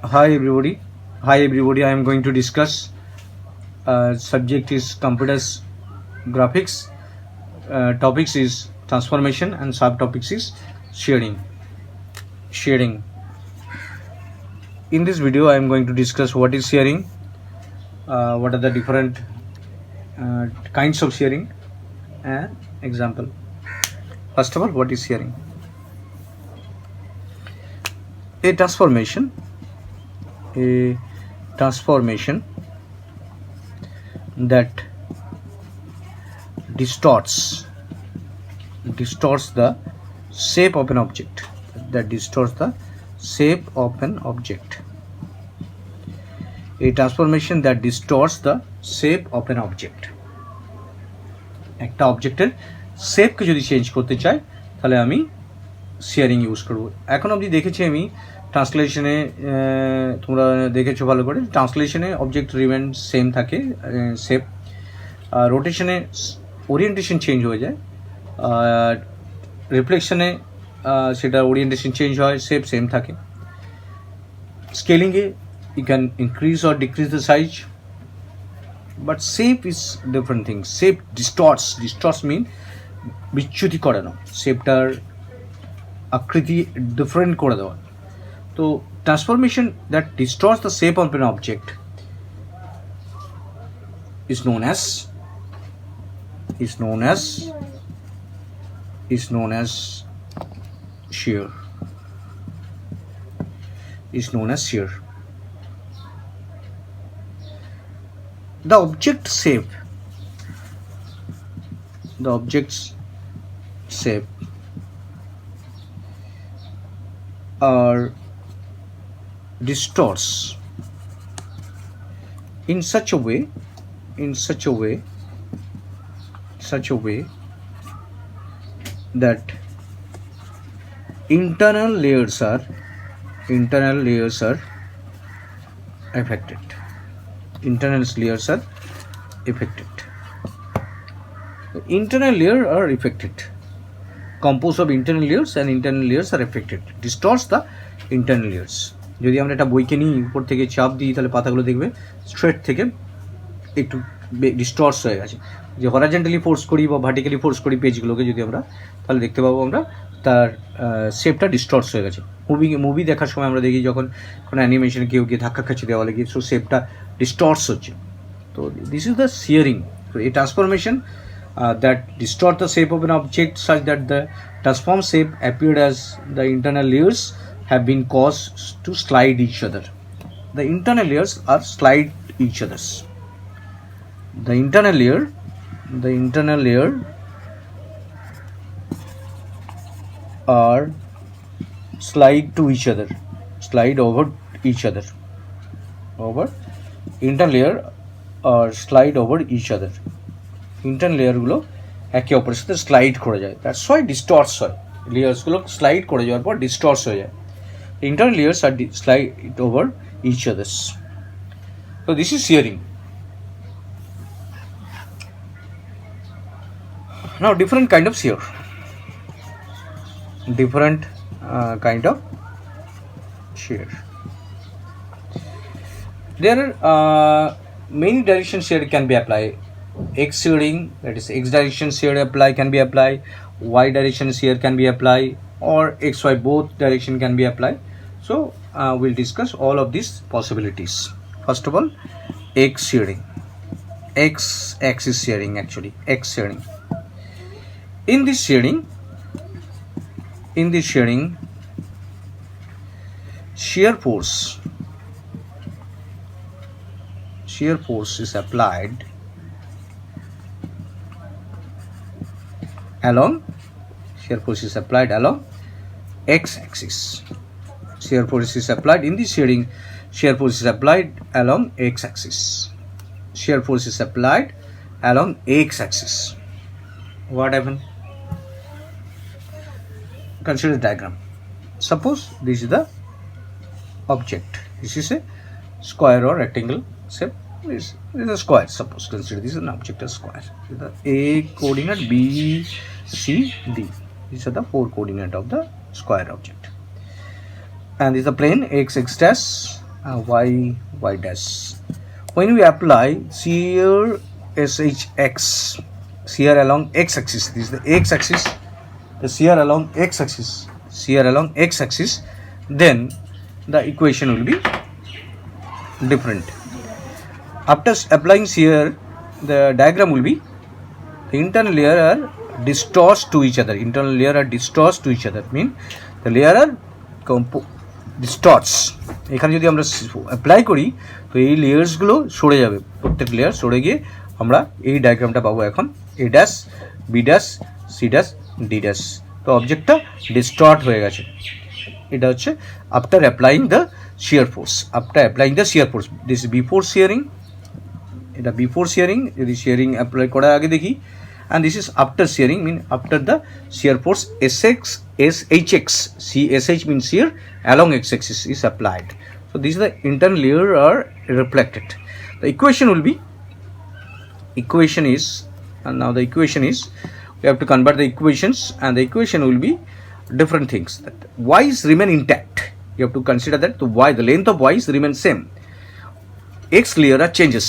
Hi everybody. I am going to discuss. Subject is computers graphics. Topics is transformation and subtopics is shading. Shading. In this video, I am going to discuss what is shading, what are the different kinds of shading, and example. First of all, what is shading? A transformation that distorts the shape of an object. A transformation that distorts the shape of an object. একটা অবজেক্টের শেপকে যদি change করতে চাই তাহলে আমি sharing use করব। এখন অবধি দেখেছি আমি ট্রান্সলেশনে, তোমরা দেখেছো ভালো করে, ট্রান্সলেশনে অবজেক্ট রিমেন সেম থাকে শেপ, রোটেশনে ওরিয়েন্টেশন চেঞ্জ হয়ে যায়, রিফ্লেকশনে সেটা ওরিয়েন্টেশন চেঞ্জ হয়, শেপ সেম থাকে। স্কেলিংয়ে you can increase or decrease the size, but shape is different thing. Shape distorts mean বিচ্যুতি করানো, শেপটার আকৃতি ডিফারেন্ট করে দেওয়া। তো transformation that distorts the shape of an object is known as shear. The object's shape are distorts in such a way that internal layers are affected. Internal layers are affected. Composed of internal layers and internal layers are affected. Distorts the internal layers. যদি আমরা একটা বইকে নিই, উপর থেকে চাপ দিই, তাহলে পাতাগুলো দেখবে স্ট্রেট থেকে একটু ডিস্টর্টস হয়ে গেছে। যে হরাইজন্টালি ফোর্স করি বা ভার্টিক্যালি ফোর্স করি পেজগুলোকে যদি আমরা, তাহলে দেখতে পাবো আমরা তার শেপটা ডিস্টর্টস হয়ে গেছে। মুভি দেখার সময় আমরা দেখি যখন কোনো অ্যানিমেশন কেউ গিয়ে ধাক্কা খাচ্ছে দেওয়ালে গিয়ে, সো শেপটা ডিস্টর্টস হচ্ছে। তো this is the শিয়ারিং। A transformation that distort the shape of an object such that the transformed shape appeared as the internal layers have been caused to slide each other. The internal layers are slide each others. The internal layer are slide over each other. Internal layer আর slide over each other. Internal লেয়ারগুলো একে অপরের সাথে slide করে যায়, that's why ডিস্টর্টস হয়। লেয়ার্সগুলো slide করে যাওয়ার পর ডিস্টর্টস হয়ে যায়। ইন্টারনাল লেয়ার্স আর স্লাইড ওভার ইচ আদার্স। তো this is শিয়ারিং। Now different kind of sheer, There are many direction shear can be applied. X shearing, that is x direction shear can be applied, y direction shear can be applied, or xy both direction can be applied. So we'll discuss all of these possibilities. First of all, x axis shearing, actually x shearing. In this shearing, shear force is applied along x-axis. Shear force is applied in this shearing. Shear force is applied along x-axis. What happened? Consider the diagram. Suppose this is the object. This is a square or rectangle shape. This is a square. Suppose consider this is an object, a square. The A coordinate, B, C, D. These are the 4 coordinates of the square object. And this is the plane x dash, y dash. When we apply shear SHX, shear along x-axis, this is the x-axis, the shear along x-axis, then the equation will be different. After applying shear, the diagram will be the internal layer are distorts to each other. Mean the layer are distorts. এখানে যদি আমরা apply করি তো এই লেয়ার্সগুলো সরে যাবে, প্রত্যেক layer সরে গিয়ে আমরা এই ডায়াগ্রামটা পাবো এখন A dash B dash C dash D dash. তো অবজেক্টটা ডিস্টর্ট হয়ে গেছে। এটা হচ্ছে after applying the shear force, this before shearing, এটা বিফোর শিয়ারিং, যদি শিয়ারিং অ্যাপ্লাই করার আগে দেখি, and this is after shearing, mean after the shear force SHX, CSH means shear along x-axis is applied. So these are the internal layer are reflected. The equation will be, and now the equation is, we have to convert the equations, and the equation will be different things. That y's remain intact. You have to consider that the length of y's remains same. X layer changes.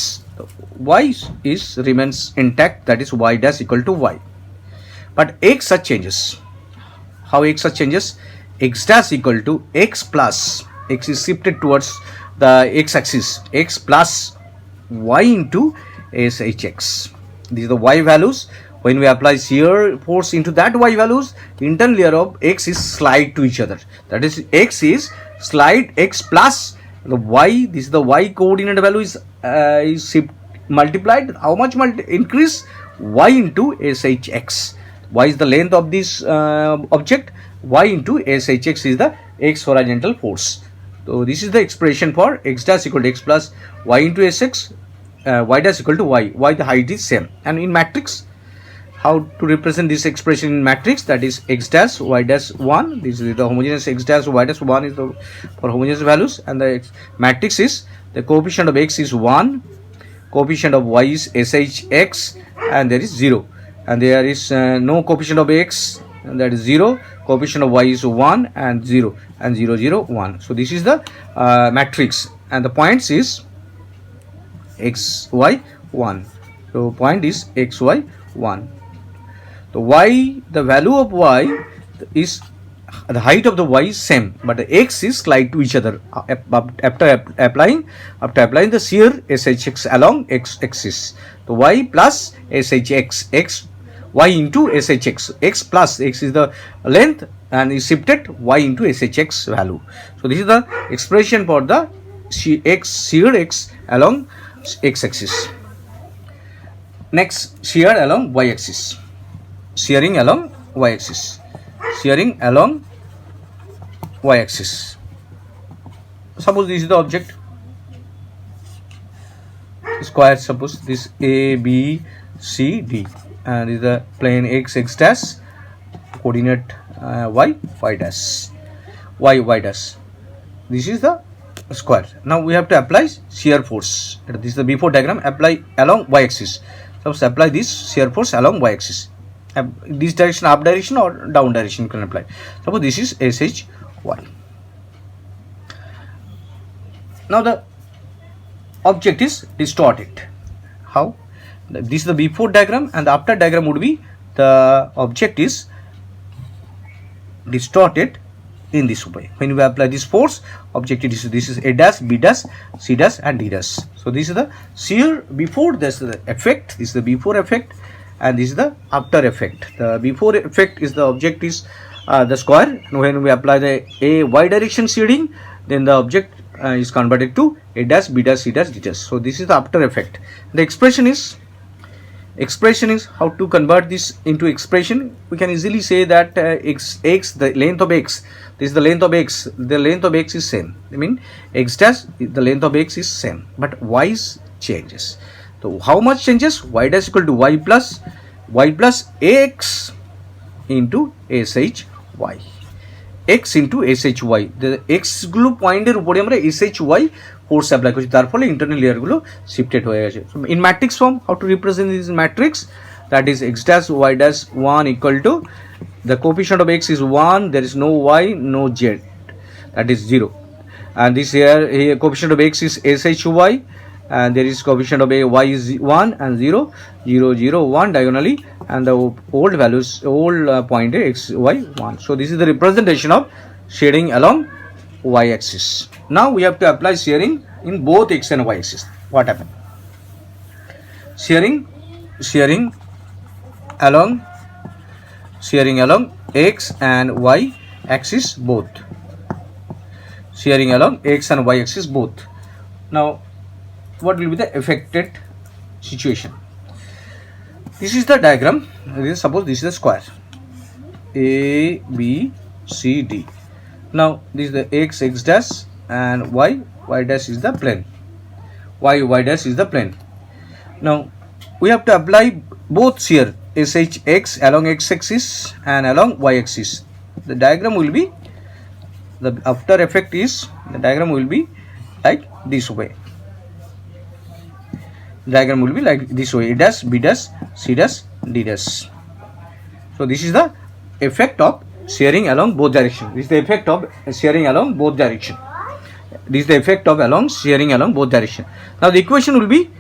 Y is remains intact, that is y dash equal to y, but x changes. How x changes? X dash equal to x plus, x is shifted towards the x-axis, x plus y into SHX. These are the y values. When we apply shear force into that y values, internal layer of x is slide to each other, that is x is slide x plus the y, this is the y coordinate value is shift multiplied, how much increase? Y into SHX. Y is the length of this object, y into SHX is the x horizontal force. So this is the expression for x dash equal to x plus y into SX, y dash equal to y the height is same. And in matrix, how to represent this expression in matrix? That is x dash y dash 1, this is the homogeneous, x dash y dash 1 is the for homogeneous values, and the matrix is the coefficient of x is 1, coefficient of y is SHX, and there is 0, and there is no coefficient of x, and that is 0, coefficient of y is 1 and 0, and 0 0 1. So this is the matrix, and the points is x y 1. So point is x y 1. So y, the value of y is, the height of the y is same, but the x is slide to each other after applying the shear SHX along x-axis. So y plus SHX, x y into SHX, x plus x is the length and is shifted y into SHX value. So this is the expression for the shear x along x-axis. Next, shear along y-axis, shearing along y-axis. Suppose this is the object, square, suppose this A B C D, and this is the plane x dash, coordinate y dash, y dash. This is the square. Now we have to apply shear force. This is the before diagram. Apply along y-axis. Suppose apply this shear force along y-axis. This direction, up direction or down direction you can apply. Suppose this is SHY. Now the object is distorted. How? This is the before diagram, and the after diagram would be the object is distorted in this way. When we apply this force, object is, this is A dash, B dash, C dash, and D dash. So this is the shear before, this is the effect, this is the before effect, and this is the after effect. The before effect is the object is the square, and when we apply the A y direction shearing, then the object is converted to A dash, B dash, C dash, D dash. So this is the after effect. The expression is how to convert this into expression. We can easily say that x, the length of x, this is the length of x, the length of x is same. I mean x dash, the length of x is same, but y changes. So how much changes? Y dash equal to y plus x into SHY, x into SHY. The x গুলো পয়েন্টের উপরে আমরা SHY force apply করছি, তার ফলে internal layer গুলো shifted হয়ে গেছে। In matrix form, how to represent this matrix? That is x dash y dash 1 equal to the coefficient of x is 1, there is no y, no z, that is 0. and this here coefficient of x is shy, and there is coefficient of y is 1 and 0, 0, 0, 1 diagonally, and the old values, old point x, y, 1. So this is the representation of shading along y axis. Now we have to apply shearing in both x and y axis. What happened? Shearing along x and y axis both. Shearing along x and y axis both. Now what will be the affected situation? This is the diagram. Suppose this is a square A, B, C, D. Now this is the x dash, and y dash is the plane. Y dash is the plane. Now we have to apply both shear SHX along x axis and along y axis. The diagram will be, the after effect is, the diagram will be like this way. Diagram will be like this way: A dash, B dash, C dash, D dash. So this is the effect of shearing along both direction. This is the effect of shearing along both direction. This is the effect of shearing along both direction. Now the equation will be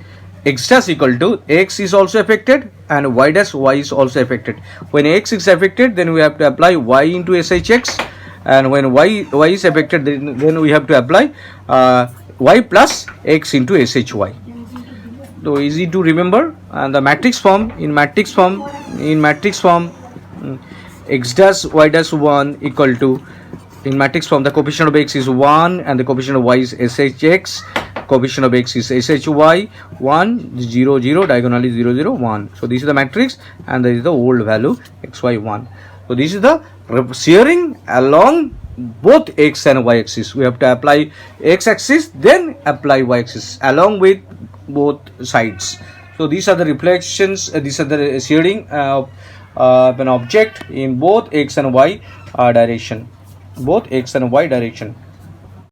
x dash equal to x is also affected and y dash, y is also affected. When x is affected, then we have to apply y into SHX, and when y is affected, then we have to apply y plus x into SHY. So easy to remember. And the matrix form, in matrix form, x dash y dash 1 equal to, in matrix form, the coefficient of x is 1 and the coefficient of y is SHX, coefficient of x is SHY, 1, 0, 0, diagonally 0, 0, 1. So this is the matrix, and there is the old value xy 1. So this is the shearing along both x and y axis. We have to apply x axis, then apply y axis along with both sides. So these are the reflections, these are the shearing of an object in both x and y direction. Both x and y direction.